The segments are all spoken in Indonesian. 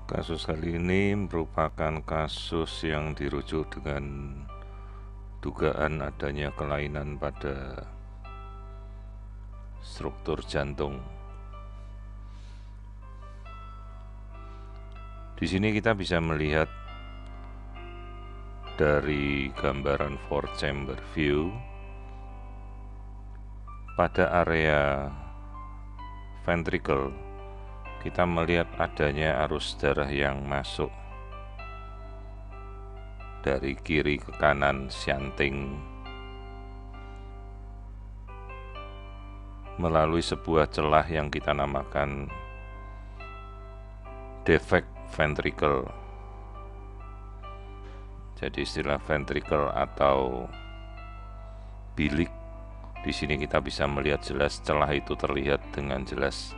Kasus kali ini merupakan kasus yang dirujuk dengan dugaan adanya kelainan pada struktur jantung. Di sini kita bisa melihat dari gambaran four chamber view pada area ventricle kita melihat adanya arus darah yang masuk dari kiri ke kanan shunting melalui sebuah celah yang kita namakan defect ventricle. Jadi istilah ventricle atau bilik, di sini kita bisa melihat jelas celah itu terlihat dengan jelas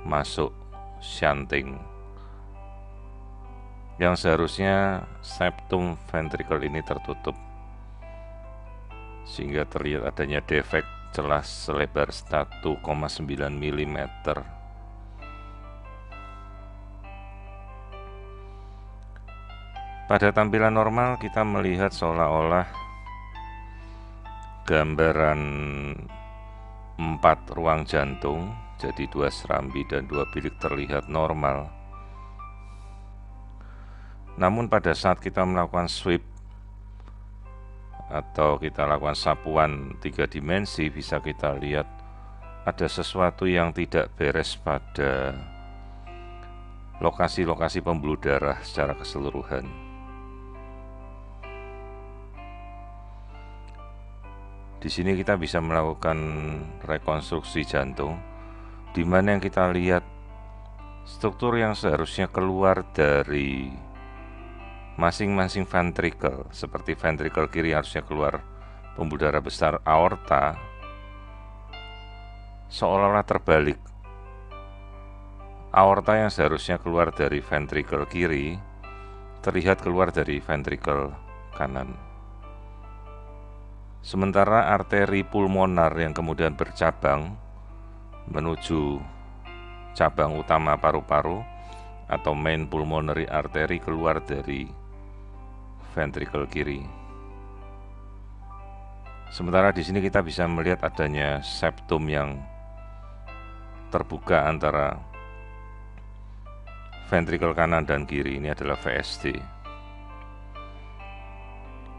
masuk shunting yang seharusnya septum ventricle ini tertutup sehingga terlihat adanya defek celah selebar 1,9 mm. Pada tampilan normal kita melihat seolah-olah gambaran 4 ruang jantung, jadi 2 serambi dan 2 bilik terlihat normal. Namun pada saat kita melakukan sweep atau kita lakukan sapuan 3 dimensi, bisa kita lihat ada sesuatu yang tidak beres pada lokasi-lokasi pembuluh darah secara keseluruhan. Di sini kita bisa melakukan rekonstruksi jantung, di mana yang kita lihat struktur yang seharusnya keluar dari masing-masing ventricle, seperti ventricle kiri harusnya keluar pembuluh darah besar aorta, seolah-olah terbalik. Aorta yang seharusnya keluar dari ventricle kiri terlihat keluar dari ventricle kanan. Sementara arteri pulmonar yang kemudian bercabang menuju cabang utama paru-paru atau main pulmonary artery keluar dari ventricle kiri. Sementara di sini kita bisa melihat adanya septum yang terbuka antara ventricle kanan dan kiri, ini adalah VSD.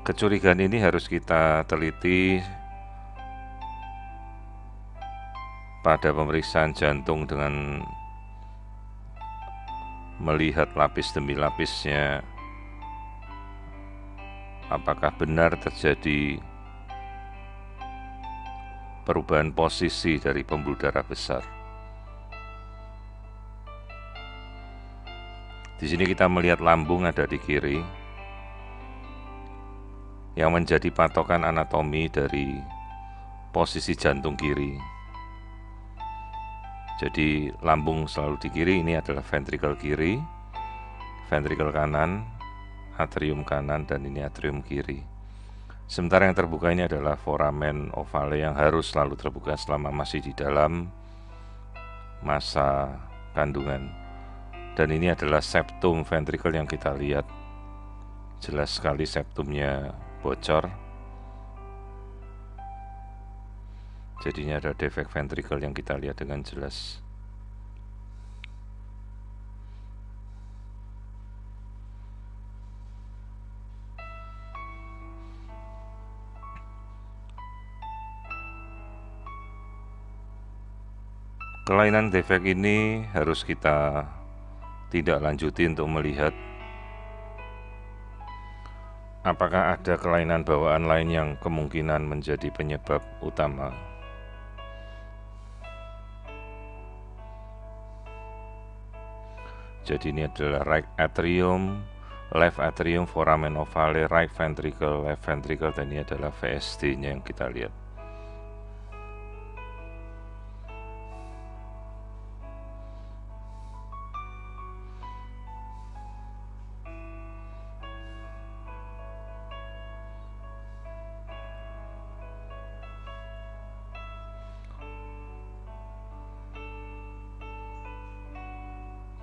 Kecurigaan ini harus kita teliti pada pemeriksaan jantung dengan melihat lapis demi lapisnya, apakah benar terjadi perubahan posisi dari pembuluh darah besar. Di sini kita melihat lambung ada di kiri, yang menjadi patokan anatomi dari posisi jantung kiri. Jadi lambung selalu di kiri, ini adalah ventricle kiri, ventricle kanan, atrium kanan, dan ini atrium kiri. Sementara yang terbuka ini adalah foramen ovale yang harus selalu terbuka selama masih di dalam masa kandungan. Dan ini adalah septum ventricle yang kita lihat. Jelas sekali septumnya bocor. Jadinya ada defek ventricle yang kita lihat dengan jelas. Kelainan defek ini harus kita tidak lanjuti untuk melihat apakah ada kelainan bawaan lain yang kemungkinan menjadi penyebab utama. Jadi ini adalah right atrium, left atrium, foramen ovale, right ventricle, left ventricle, dan ini adalah VSD-nya yang kita lihat.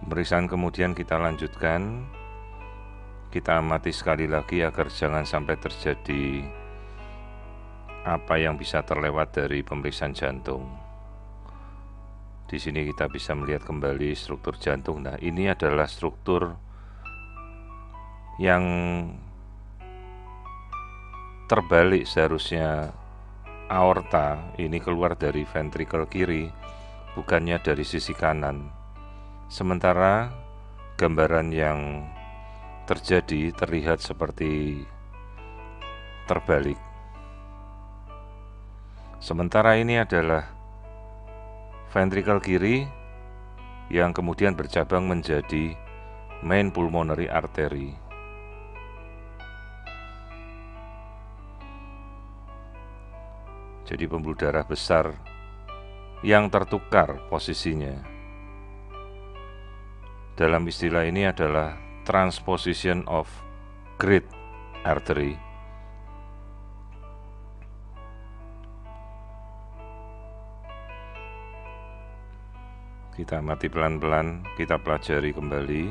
Pemeriksaan kemudian kita lanjutkan. Kita amati sekali lagi agar jangan sampai terjadi apa yang bisa terlewat dari pemeriksaan jantung. Di sini kita bisa melihat kembali struktur jantung. Nah, ini adalah struktur yang terbalik. Seharusnya aorta ini keluar dari ventrikel kiri, bukannya dari sisi kanan. Sementara gambaran yang terjadi terlihat seperti terbalik. Sementara ini adalah ventrikel kiri yang kemudian bercabang menjadi main pulmonary artery. Jadi pembuluh darah besar yang tertukar posisinya. Dalam istilah ini adalah transposition of great artery. Kita amati pelan-pelan, kita pelajari kembali.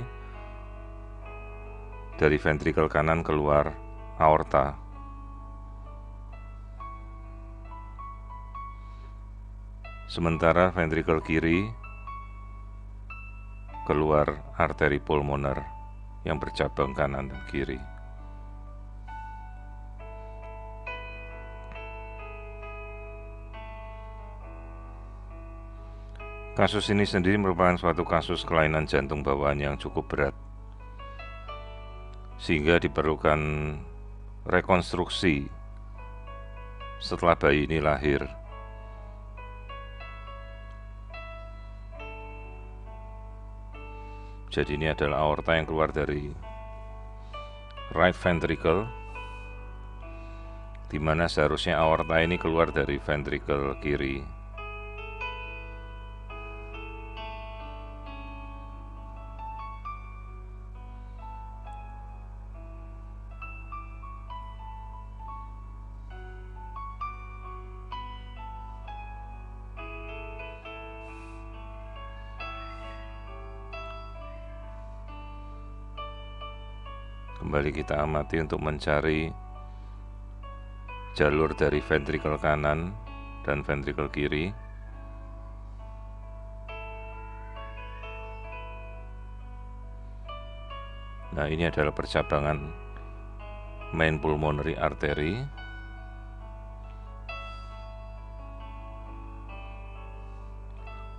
Dari ventrikel kanan keluar aorta. Sementara ventrikel kiri keluar arteri pulmoner yang bercabang kanan dan kiri. Kasus ini sendiri merupakan suatu kasus kelainan jantung bawaan yang cukup berat, sehingga diperlukan rekonstruksi setelah bayi ini lahir. Jadi ini adalah aorta yang keluar dari right ventricle, di mana seharusnya aorta ini keluar dari ventricle kiri. Kembali kita amati untuk mencari jalur dari ventrikel kanan dan ventrikel kiri. Nah, ini adalah percabangan main pulmonary artery.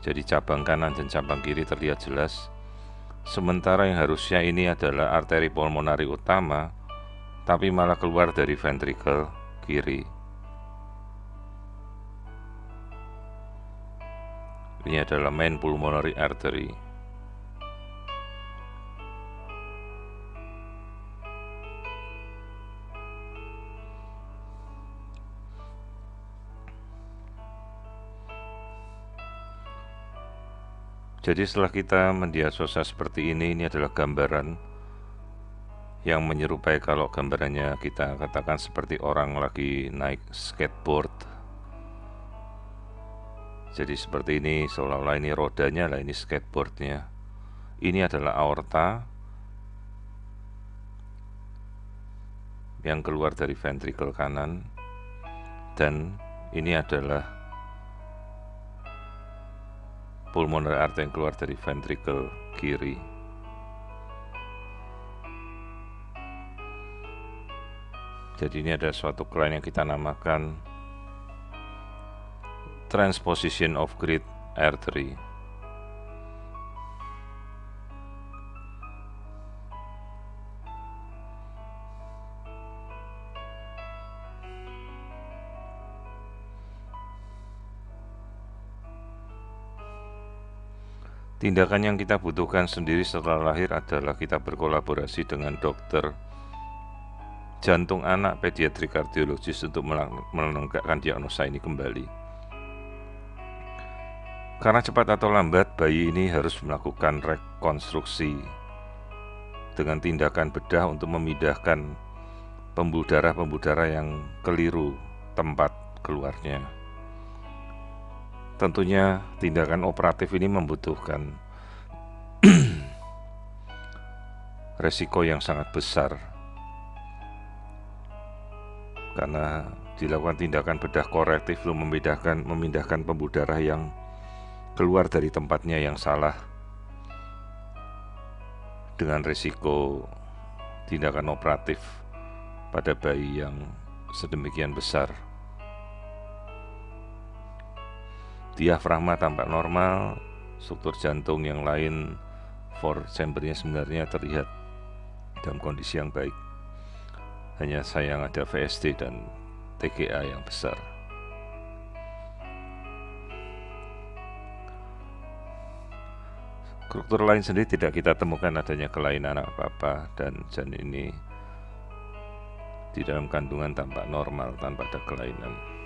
Jadi cabang kanan dan cabang kiri terlihat jelas. Sementara yang harusnya ini adalah arteri pulmonari utama, tapi malah keluar dari ventrikel kiri. Ini adalah main pulmonary artery. Jadi setelah kita mendiagnosa seperti ini adalah gambaran yang menyerupai kalau gambarannya kita katakan seperti orang lagi naik skateboard. Jadi seperti ini, seolah-olah ini rodanya lah, ini skateboardnya. Ini adalah aorta yang keluar dari ventrikel kanan, dan ini adalah pulmonary artery yang keluar dari ventrikel kiri. Jadi ini ada suatu kelainan yang kita namakan transposition of great artery. Tindakan yang kita butuhkan sendiri setelah lahir adalah kita berkolaborasi dengan dokter jantung anak pediatrik kardiologis untuk menegakkan diagnosa ini kembali. Karena cepat atau lambat bayi ini harus melakukan rekonstruksi dengan tindakan bedah untuk memindahkan pembuluh darah yang keliru tempat keluarnya. Tentunya tindakan operatif ini membutuhkan resiko yang sangat besar karena dilakukan tindakan bedah korektif untuk memindahkan pembuluh darah yang keluar dari tempatnya yang salah, dengan risiko tindakan operatif pada bayi yang sedemikian besar. Diafragma tampak normal, struktur jantung yang lain, four chambernya sebenarnya terlihat dalam kondisi yang baik. Hanya sayang ada VSD dan TGA yang besar. Struktur lain sendiri tidak kita temukan adanya kelainan apa-apa, dan janin ini di dalam kandungan tampak normal tanpa ada kelainan.